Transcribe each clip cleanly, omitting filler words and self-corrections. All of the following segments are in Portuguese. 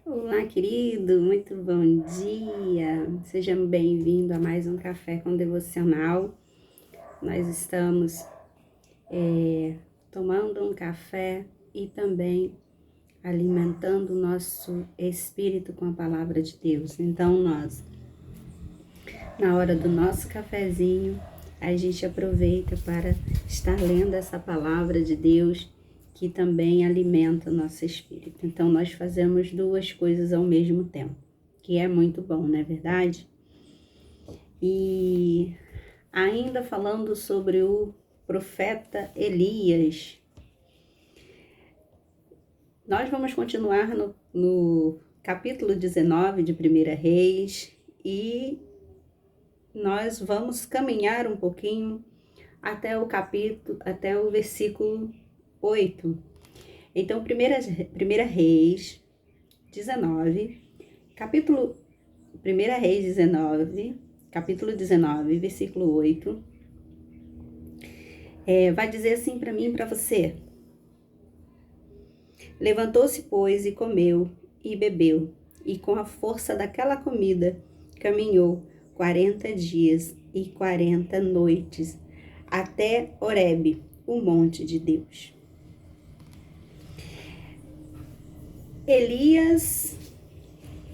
Olá, querido, muito bom dia. Seja bem-vindo a mais um Café com Devocional. Nós estamos tomando um café e também alimentando o nosso espírito com a palavra de Deus. Então, na hora do nosso cafezinho, a gente aproveita para estar lendo essa palavra de Deus que também alimenta o nosso espírito. Então, nós fazemos duas coisas ao mesmo tempo, que é muito bom, não é verdade? E ainda falando sobre o profeta Elias, nós vamos continuar no capítulo 19 de 1 Reis e nós vamos caminhar um pouquinho até o versículo 8. Então, 1 Reis 19, capítulo 1 Reis 19, capítulo 19, versículo 8, vai dizer assim para mim e para você: levantou-se, pois, e comeu e bebeu, e com a força daquela comida caminhou 40 dias e 40 noites até Horebe, o monte de Deus. Elias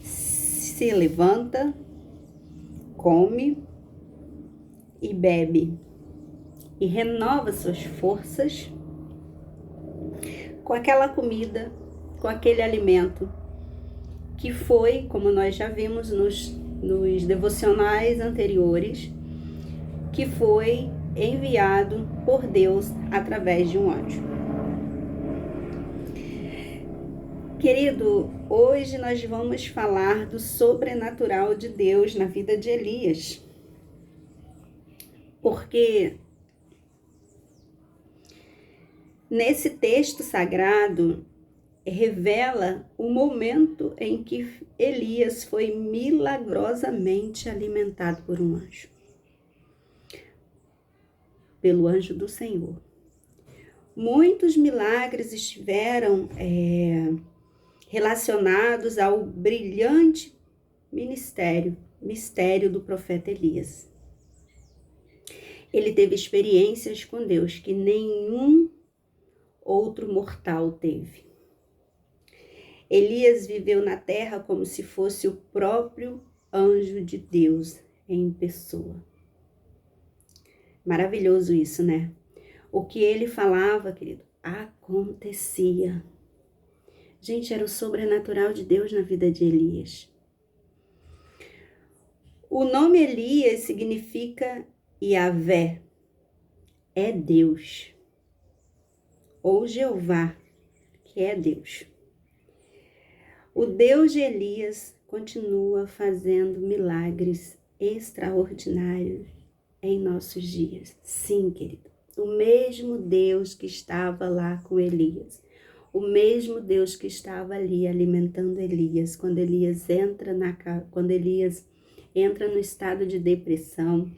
se levanta, come e bebe e renova suas forças com aquela comida, com aquele alimento que foi, como nós já vimos nos devocionais anteriores, que foi enviado por Deus através de um anjo. Querido, hoje nós vamos falar do sobrenatural de Deus na vida de Elias. Porque nesse texto sagrado revela o momento em que Elias foi milagrosamente alimentado por um anjo. Pelo anjo do Senhor. Muitos milagres estiveram relacionados ao brilhante mistério do profeta Elias. Ele teve experiências com Deus que nenhum outro mortal teve. Elias viveu na terra como se fosse o próprio anjo de Deus em pessoa. Maravilhoso isso, né? O que ele falava, querido, acontecia. Gente, era o sobrenatural de Deus na vida de Elias. O nome Elias significa Yahvé, é Deus, ou Jeová, que é Deus. O Deus de Elias continua fazendo milagres extraordinários em nossos dias. Sim, querido, o mesmo Deus que estava lá com Elias, o mesmo Deus que estava ali alimentando Elias, quando Elias entra no estado de depressão,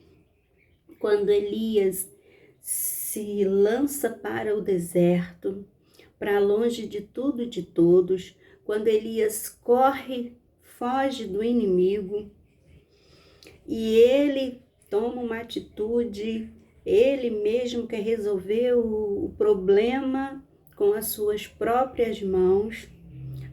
quando Elias se lança para o deserto, para longe de tudo e de todos, quando Elias foge do inimigo e ele toma uma atitude, ele mesmo quer resolver o problema com as suas próprias mãos,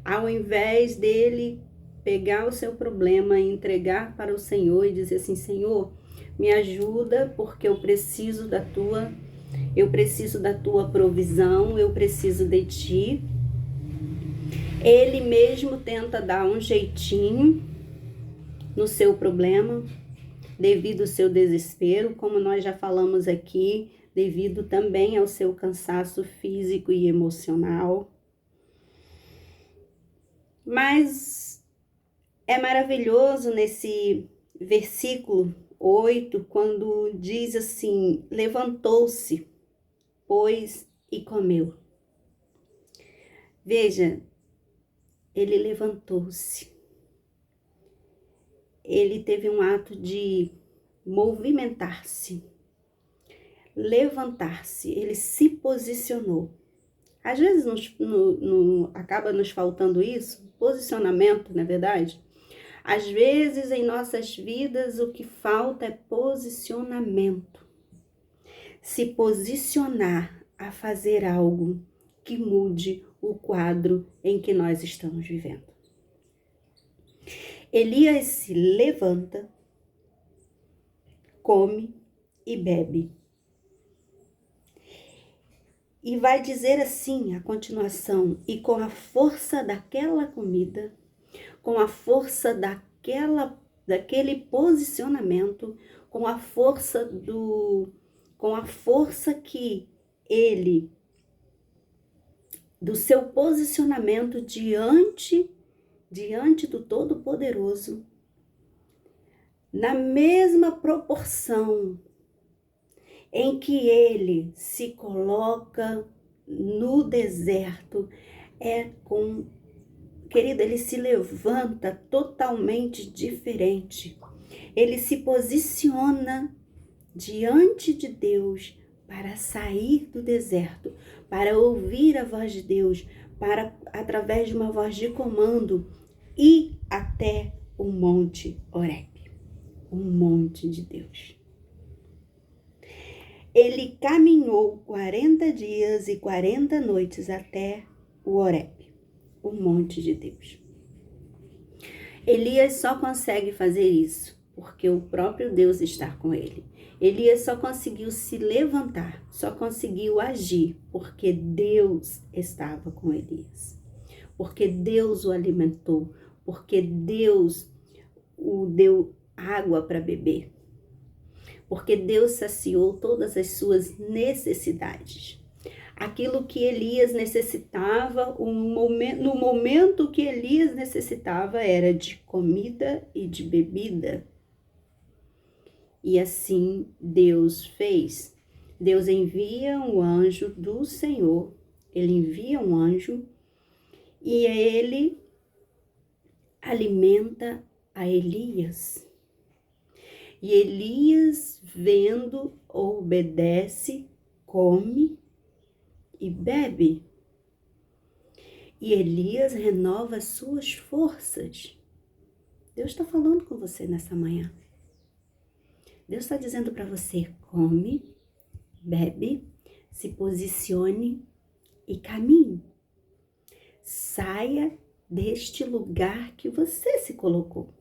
ao invés dele pegar o seu problema e entregar para o Senhor e dizer assim: Senhor, me ajuda porque eu preciso da tua provisão, eu preciso de ti. Ele mesmo tenta dar um jeitinho no seu problema, devido ao seu desespero, como nós já falamos aqui, devido também ao seu cansaço físico e emocional. Mas é maravilhoso nesse versículo 8, quando diz assim: levantou-se, pois, e comeu. Veja, ele levantou-se. Ele teve um ato de movimentar-se, levantar-se, ele se posicionou. Às vezes acaba nos faltando isso, posicionamento, não é verdade? Às vezes em nossas vidas o que falta é posicionamento. Se posicionar a fazer algo que mude o quadro em que nós estamos vivendo. Elias se levanta, come e bebe. E vai dizer assim a continuação: e com a força daquela comida, com a força daquele posicionamento, com a força que ele, do seu posicionamento diante do Todo-Poderoso, na mesma proporção em que ele se coloca no deserto, querido, ele se levanta totalmente diferente. Ele se posiciona diante de Deus para sair do deserto, para ouvir a voz de Deus, para, através de uma voz de comando, ir até o Monte Horebe, o monte de Deus. Ele caminhou 40 dias e 40 noites até o Horebe, o monte de Deus. Elias só consegue fazer isso porque o próprio Deus está com ele. Elias só conseguiu se levantar, só conseguiu agir porque Deus estava com Elias. Porque Deus o alimentou, porque Deus o deu água para beber. Porque Deus saciou todas as suas necessidades. Aquilo que Elias necessitava, no momento que Elias necessitava, era de comida e de bebida. E assim Deus fez. Deus envia um anjo do Senhor, ele envia um anjo e ele alimenta a Elias. E Elias, vendo, obedece, come e bebe. E Elias renova suas forças. Deus está falando com você nessa manhã. Deus está dizendo para você: come, bebe, se posicione e caminhe. Saia deste lugar que você se colocou.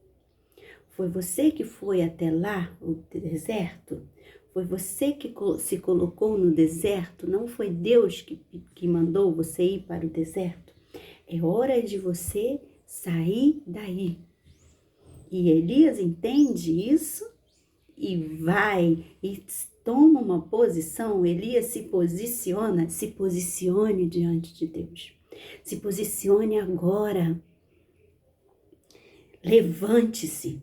Foi você que foi até lá, o deserto? Foi você que se colocou no deserto? Não foi Deus que mandou você ir para o deserto? É hora de você sair daí. E Elias entende isso e vai e toma uma posição. Elias se posicione diante de Deus. Se posicione agora. Levante-se.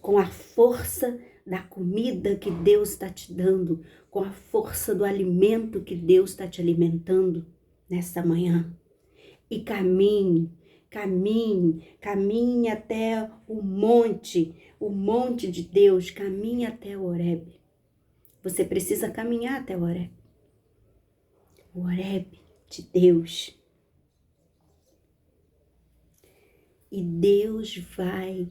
Com a força da comida que Deus está te dando, com a força do alimento que Deus está te alimentando nesta manhã. E caminhe até o monte de Deus, caminhe até o Horebe. Você precisa caminhar até o Horebe. O Horebe de Deus. E Deus vai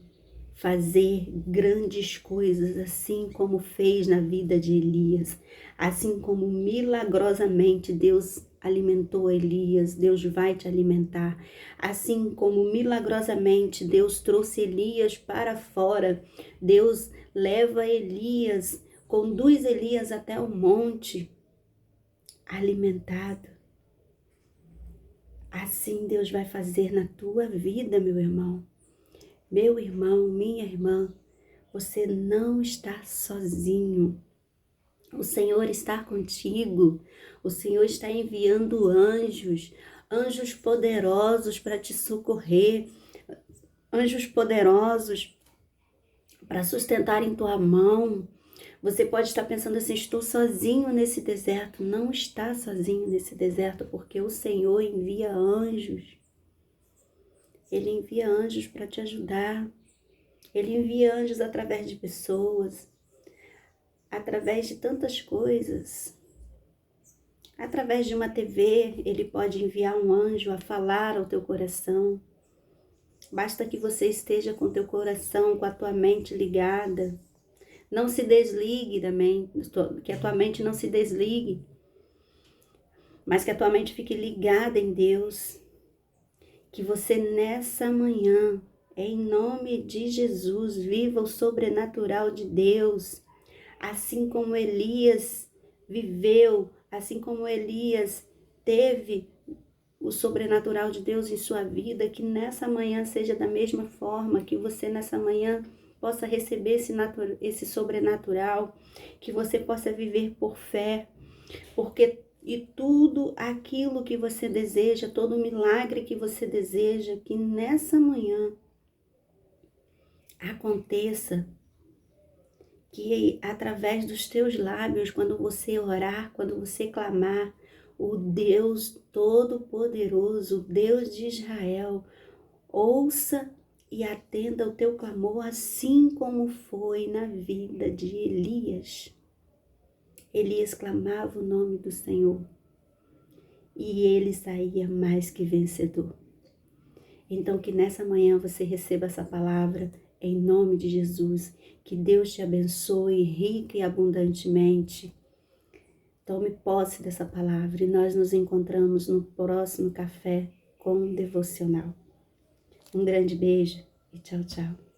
fazer grandes coisas, assim como fez na vida de Elias, assim como milagrosamente Deus alimentou Elias, Deus vai te alimentar, assim como milagrosamente Deus trouxe Elias para fora, Deus leva Elias, conduz Elias até o monte, alimentado. Assim Deus vai fazer na tua vida, meu irmão. Meu irmão, minha irmã, você não está sozinho. O Senhor está contigo. O Senhor está enviando anjos poderosos para te socorrer, anjos poderosos para sustentar em tua mão. Você pode estar pensando assim: estou sozinho nesse deserto. Não está sozinho nesse deserto, porque o Senhor envia anjos. Ele envia anjos para te ajudar. Ele envia anjos através de pessoas, através de tantas coisas. Através de uma TV, ele pode enviar um anjo a falar ao teu coração. Basta que você esteja com teu coração, com a tua mente ligada. Não se desligue da mente, que a tua mente não se desligue, mas que a tua mente fique ligada em Deus. Que você nessa manhã, em nome de Jesus, viva o sobrenatural de Deus, assim como Elias viveu, assim como Elias teve o sobrenatural de Deus em sua vida, que nessa manhã seja da mesma forma, que você nessa manhã possa receber esse sobrenatural, que você possa viver por fé, porque e tudo aquilo que você deseja, todo milagre que você deseja, que nessa manhã aconteça, que através dos teus lábios, quando você orar, quando você clamar, o Deus Todo-Poderoso, Deus de Israel, ouça e atenda o teu clamor, assim como foi na vida de Elias. Elias clamava o nome do Senhor e ele saía mais que vencedor. Então, que nessa manhã você receba essa palavra em nome de Jesus. Que Deus te abençoe rica e abundantemente. Tome posse dessa palavra e nós nos encontramos no próximo Café com Devocional. Um grande beijo e tchau, tchau.